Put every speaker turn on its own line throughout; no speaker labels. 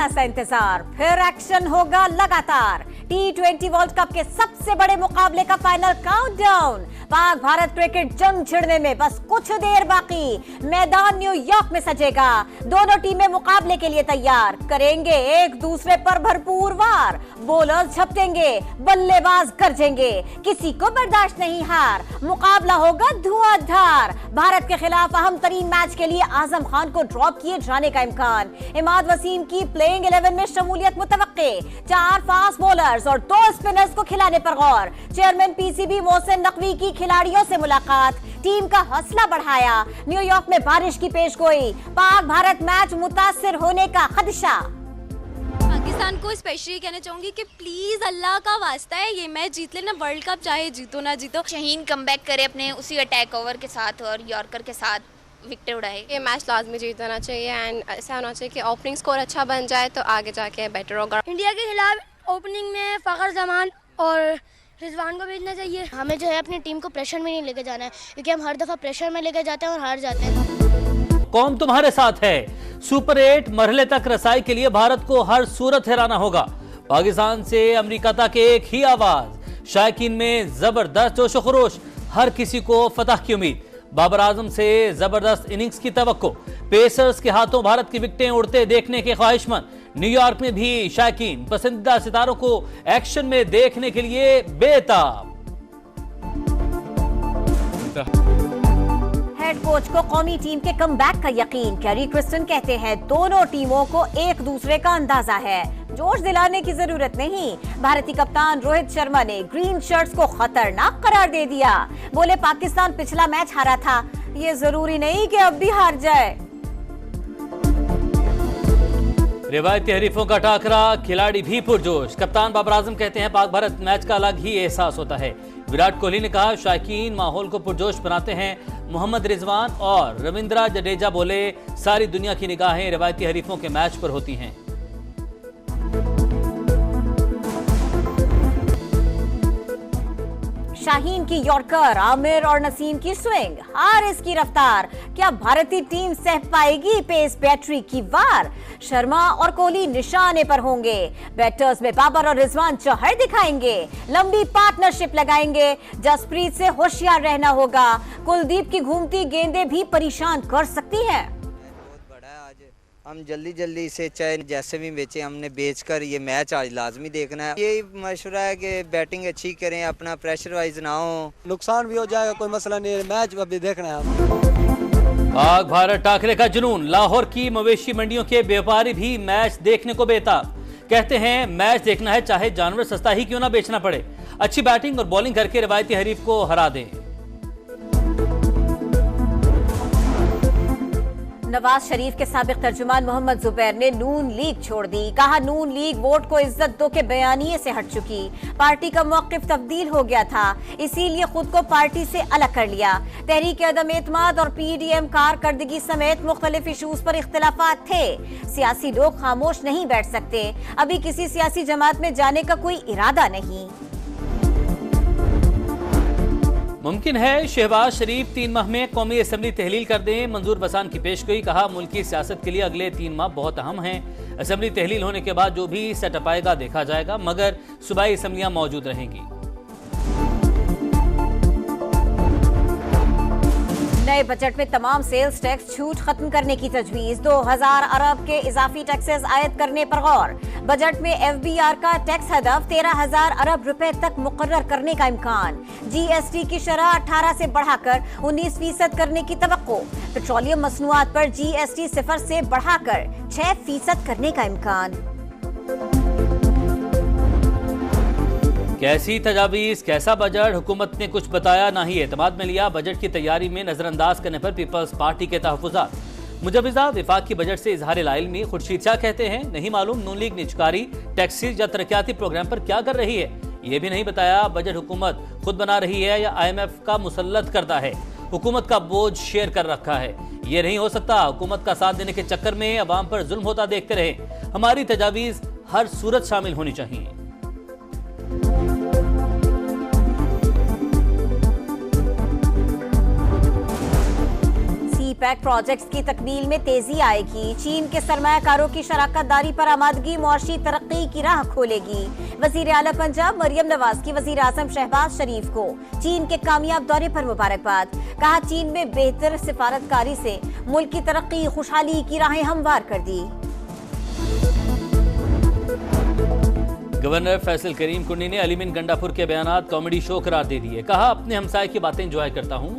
थोड़ा सा इंतजार, फिर एक्शन होगा लगातार। T20 वर्ल्ड कप के सबसे बड़े मुकाबले का final countdown. Pak Bharat cricket जंग छिड़ने में बस कुछ देर बाकी। मैदान न्यूयॉर्क में सजेगा। दोनों टीमें मुकाबले के लिए तैयार, करेंगे एक दूसरे पर भरपूर वार। बॉलर्स झपटेंगे, बल्लेबाज गरजेंगे, किसी को बर्दाश्त नहीं हार। मुकाबला होगा धुआंधार। भारत के खिलाफ अहम तरीन मैच के लिए आजम खान को ड्रॉप किए जाने का इम्कान। इमाद वसीम की प्लेइंग 11 में शमूलियत मुतवक्के। 4 फास्ट बॉलर्स और 2 स्पिनर्स को खिलाने पर गौर। चेयरमैन पीसीबी मोहसिन नकवी की खिलाड़ियों से मुलाकात, टीम का हौसला बढ़ाया। न्यूयॉर्क में बारिश की पेशगोई, पाक भारत मैच मुतासिर होने का खदशा।
पाकिस्तान को स्पेशली कहना चाहूंगी कि प्लीज अल्लाह का वास्ता है ये मैच जीत लेना, वर्ल्ड कप चाहे जीतो ना जीतो।
शहीन कमबैक करे अपने उसी अटैक ओवर के साथ और यॉर्कर के साथ विकेट उड़ाए।
ये मैच लाजमी जीतना चाहिए एंड ऐसा होना चाहिए कि ओपनिंग स्कोर अच्छा बन जाए तो आगे जाके बेटर होगा।
इंडिया के खिलाफ ओपनिंग में फखर जमान और रिजवान को भेजना चाहिए।
हमें जो है अपनी टीम को प्रेशर में नहीं लेके जाना है, क्योंकि हम हर दफा प्रेशर में लेके जाते हैं और हार जाते हैं।
कौन तुम्हारे साथ है? सुपर 8 मरहले तक रसाई के लिए भारत को हर सूरत हराना होगा। पाकिस्तान से अमेरिका तक एक ही आवाज। शायकीन में जबरदस्त जोश व खरोश, हर किसी को फतह की उम्मीद। बाबर आजम से जबरदस्त इनिंग्स की तवक्को। पेसर्स के हाथों भारत की विकेटें उड़ते देखने के ख्वाहिशमंद। न्यूयॉर्क में भी शायकीन पसंदीदा सितारों को एक्शन में देखने के लिए बेताब।
हेड कोच को कौमी टीम के कमबैक का यकीन। कैरी क्रिस्टन कहते हैं दोनों टीमों को एक दूसरे का अंदाजा है, जोश दिलाने की जरूरत नहीं। भारतीय कप्तान रोहित शर्मा ने ग्रीन शर्ट्स को खतरनाक करार दे दिया। बोले पाकिस्तान पिछला मैच हारा था, ये जरूरी नहीं कि अब भी हार जाए।
रिवायती हरीफों का टाकरा, खिलाड़ी भी पुरजोश। कप्तान बाबर आजम कहते हैं पाक भारत मैच का अलग ही एहसास होता है। विराट कोहली ने कहा शायकीन माहौल को पुरजोश बनाते हैं। मोहम्मद रिजवान और रविंद्रा जडेजा बोले सारी दुनिया की निगाहें रिवायती हरीफों के मैच पर होती हैं।
शाहीन की यॉर्कर, आमिर और नसीम की स्विंग, हारिस की रफ्तार। क्या भारतीय टीम सह पाएगी पेस बैटरी की वार? शर्मा और कोहली निशाने पर होंगे। बैटर्स में बाबर और रिजवान चौहर दिखाएंगे। लंबी पार्टनरशिप लगाएंगे। जसप्रीत से होशियार रहना होगा। कुलदीप की घूमती गेंदें भी परेशान कर सकती हैं।
हम जल्दी से चाहे जैसे भी बेचे, हमने बेचकर ये मैच आज लाजमी देखना है। यही मशवरा है कि बैटिंग अच्छी करें, अपना प्रेशर वाइज ना हो।
नुकसान भी हो जाएगा, कोई मसला नहीं है, मैच अभी देखना है।
पाक भारत टाकरे का जुनून। लाहौर की मवेशी मंडियों के व्यापारी भी मैच देखने को बेताब। कहते हैं मैच देखना है चाहे जानवर सस्ता ही क्यों ना बेचना पड़े। अच्छी बैटिंग और बॉलिंग करके रिवायती हरीफ को हरा दें।
नवाज शरीफ के साबिक तर्जुमान मोहम्मद जुबैर ने नून लीग छोड़ दी। कहा नून लीग वोट को इज्जत दो के बयानिए से हट चुकी। पार्टी का मौकिफ तब्दील हो गया था, इसीलिए खुद को पार्टी से अलग कर लिया। तहरीक अदम एतमाद और पीडीएम कारकर्दगी समेत मुख्तलिफ इशूज पर इख्तिलाफात थे। सियासी लोग खामोश नहीं बैठ सकते। अभी किसी सियासी जमात में जाने का कोई इरादा नहीं।
मुमकिन है शहबाज शरीफ 3 माह में कौमी असम्बली तहलील कर दें। मंजूर बसान की पेशगोई। कहा मुल्की सियासत के लिए अगले 3 माह बहुत अहम हैं। असम्बली तहलील होने के बाद जो भी सेटअप आएगा देखा जाएगा, मगर सूबाई असम्बलियां मौजूद रहेंगी।
नए बजट में तमाम सेल्स टैक्स छूट खत्म करने की तजवीज। 2000 अरब के इजाफी टैक्सेस आयद करने पर गौर। बजट में एफबीआर का टैक्स हदफ 13,000 अरब रुपए तक मुकर्रर करने का इम्कान। जीएसटी की शरह 18 से बढ़ाकर 19% करने की तवक्को। पेट्रोलियम मसनूआत पर जीएसटी 0 से बढ़ाकर 6% करने का इम्कान।
कैसी तजावीज, कैसा बजट, हुकूमत ने कुछ बताया ना ही एतमाद में लिया। बजट की तैयारी में नजरअंदाज करने पर पीपल्स पार्टी के तहफुजात। मुजविजा विफाक की बजट से इजहार लाइल्मी। खुर्शीद शाह कहते हैं नहीं मालूम नून लीग निजकारी टैक्सीज या तरक्याती प्रोग्राम पर क्या कर रही है। ये भी नहीं बताया बजट हुकूमत खुद बना रही है या IMF का मुसल्लत करता है। हुकूमत का बोझ शेयर कर रखा है। ये नहीं हो सकता हुकूमत का साथ देने के चक्कर में अवाम पर जुल्म होता देखते रहे। हमारी तजावीज हर सूरत शामिल होनी चाहिए।
पैक प्रोजेक्ट्स की तकमील में तेजी आएगी। चीन के सरमायाकारों की शराकतदारी पर आमादगी मुआशी तरक्की की राह खोलेगी। वजीर आला पंजाब मरियम नवाज की वजीर आजम शहबाज शरीफ को चीन के कामयाब दौरे पर मुबारकबाद। कहा, चीन में बेहतर सिफारतकारी से मुल्क की तरक्की खुशहाली की राहें हमवार कर दी।
गवर्नर फैसल करीम कुंडी ने अलीमिन गंडापुर के बयानात कॉमेडी शो करार दे दिए। कहा, अपने हमसाये की बातें एंजॉय करता हूं,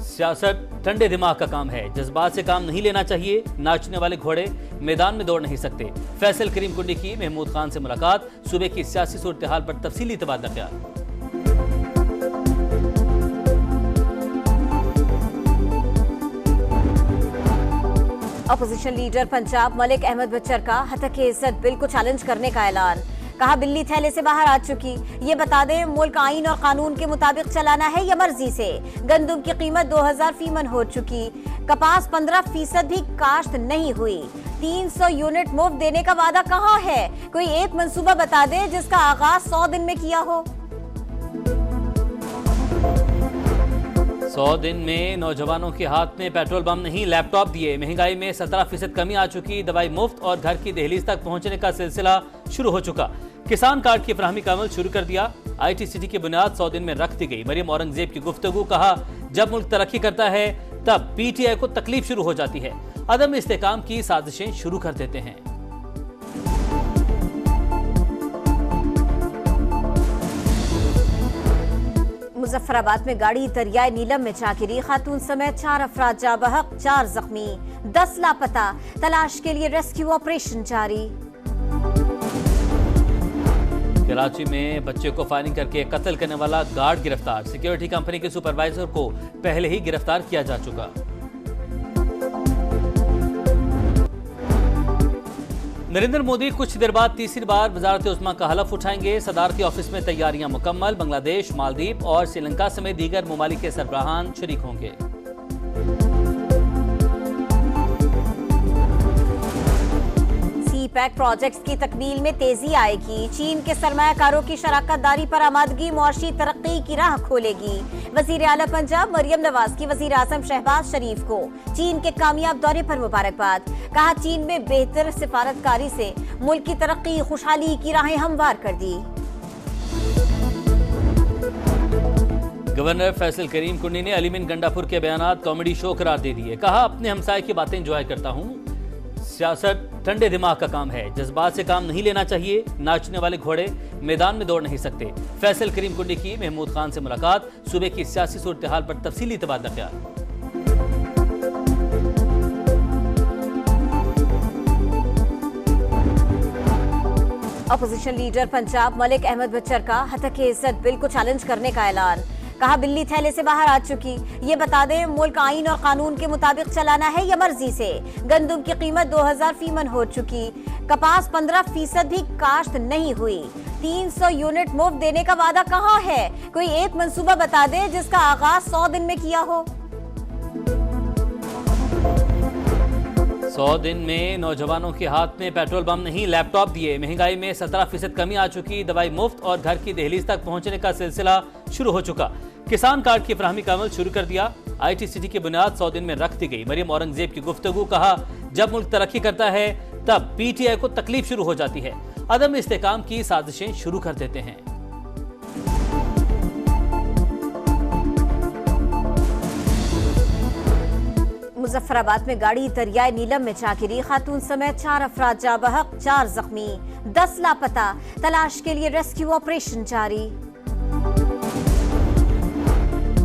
सियासत ठंडे दिमाग का काम है, जज्बात से काम नहीं लेना चाहिए, नाचने वाले घोड़े मैदान में दौड़ नहीं सकते। फैसल करीम कुंडी की महमूद खान से मुलाकात, सूबे की सियासी सूरत हाल पर तफसीली तबादला ख्याल।
अपोजिशन लीडर पंजाब मलिक अहमद बच्चर का हतक इज्जत बिल को चैलेंज करने का ऐलान। कहा, बिल्ली थैले से बाहर आ चुकी, ये बता दें मुल्क आईन और कानून के मुताबिक चलाना है या मर्जी से। गंदम की कीमत 2000 फीमन हो चुकी, कपास 15% भी काश्त नहीं हुई। 300 यूनिट मुफ्त देने का वादा कहाँ है? कोई एक मंसूबा बता दे जिसका आगाज 100 दिन में किया हो।
100 दिन में नौजवानों के हाथ में पेट्रोल बम नहीं लैपटॉप दिए। महंगाई में 17% कमी आ चुकी, दवाई मुफ्त और घर की दहलीज तक पहुंचने का सिलसिला शुरू हो चुका। किसान कार्ड की फराहमी का अमल शुरू कर दिया। ITCT की बुनियाद 100 दिन में रख दी गई। मरियम औरंगजेब की गुफ्तगू। कहा, जब मुल्क तरक्की करता है तब PTI को तकलीफ शुरू हो जाती है, अदम इस्तेकाम की साजिशें शुरू कर देते हैं।
मुजफ्फराबाद में गाड़ी दरियाए नीलम में जा गिरी, खातून समेत 4 अफराद जा बहक, 4 जख्मी, 10 लापता। तलाश के लिए रेस्क्यू ऑपरेशन जारी।
कराची में बच्चे को फायरिंग करके कत्ल करने वाला गार्ड गिरफ्तार। सिक्योरिटी कंपनी के सुपरवाइजर को पहले ही गिरफ्तार किया जा चुका। नरेंद्र मोदी कुछ देर बाद तीसरी बार वजारत उस्मा का हलफ उठाएंगे। सदारती ऑफिस में तैयारियां मुकम्मल। बांग्लादेश, मालदीव और श्रीलंका समेत दीगर ममालिक के सरबराहान शरीक होंगे।
पैक प्रोजेक्ट्स की तकमील में तेजी आएगी। चीन के सरमायाकारों की शराकतदारी पर आमादगी मुआशी तरक्की की राह खोलेगी। वजीर आला पंजाब मरियम नवाज की वजीर आजम शहबाज शरीफ को चीन के कामयाब दौरे पर मुबारकबाद। कहा, चीन में बेहतर सिफारतकारी से मुल्क की तरक्की खुशहाली की राहें हमवार कर दी।
गवर्नर फैसल करीम कुंडी ने अलीमिन गंडापुर के बयानात कॉमेडी शो करार दे दिए। कहा, अपने हमसाये की बातें एंजॉय करता हूं, सियासत ठंडे दिमाग का काम है, जज्बात से काम नहीं लेना चाहिए, नाचने वाले घोड़े मैदान में दौड़ नहीं सकते। फैसल करीम कुंडी की महमूद खान से मुलाकात, सूबे की सियासी सूरत हाल पर तफसीली तबादला ख्याल।
अपोजिशन लीडर पंजाब मलिक अहमद बच्चर का हतक इज्जत बिल को चैलेंज करने का ऐलान। कहा, बिल्ली थैले से बाहर आ चुकी, ये बता दें मुल्क आईन और कानून के मुताबिक चलाना है या मर्जी से। गंदम की कीमत 2000 फीमन हो चुकी, कपास 15% भी काश्त नहीं हुई। 300 यूनिट मुफ्त देने का वादा कहाँ है? कोई एक मंसूबा बता दे जिसका आगाज 100 दिन में किया हो।
100 दिन में नौजवानों के हाथ में पेट्रोल बम नहीं लैपटॉप दिए। महंगाई में 17% कमी आ चुकी, दवाई मुफ्त और घर की दहलीज तक पहुंचने का सिलसिला शुरू हो चुका। किसान कार्ड की फराहमी का अमल शुरू कर दिया। ITCT की बुनियाद 100 दिन में रख दी गई। मरियम औरंगजेब की गुफ्तगू। कहा, जब मुल्क तरक्की करता है तब PTI को तकलीफ शुरू हो जाती है, अदम इस्तेकाम की साजिशें शुरू कर देते हैं।
मुजफ्फराबाद में गाड़ी दरियाए नीलम में जा गिरी, खातून समेत 4 अफराद जा बहक, 4 जख्मी, 10 लापता। तलाश के लिए रेस्क्यू ऑपरेशन जारी।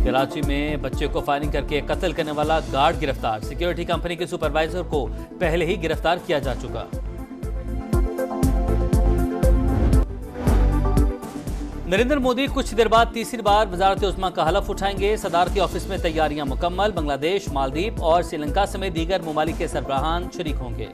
कराची में बच्चे को फायरिंग करके कत्ल करने वाला गार्ड गिरफ्तार। सिक्योरिटी कंपनी के सुपरवाइजर को पहले ही गिरफ्तार किया जा चुका। नरेंद्र मोदी कुछ देर बाद तीसरी बार वजारत उस्मा का हलफ उठाएंगे। सदारती ऑफिस में तैयारियां मुकम्मल। बांग्लादेश, मालदीव और श्रीलंका समेत दीगर ममालिक के सरबराहान शरीक होंगे।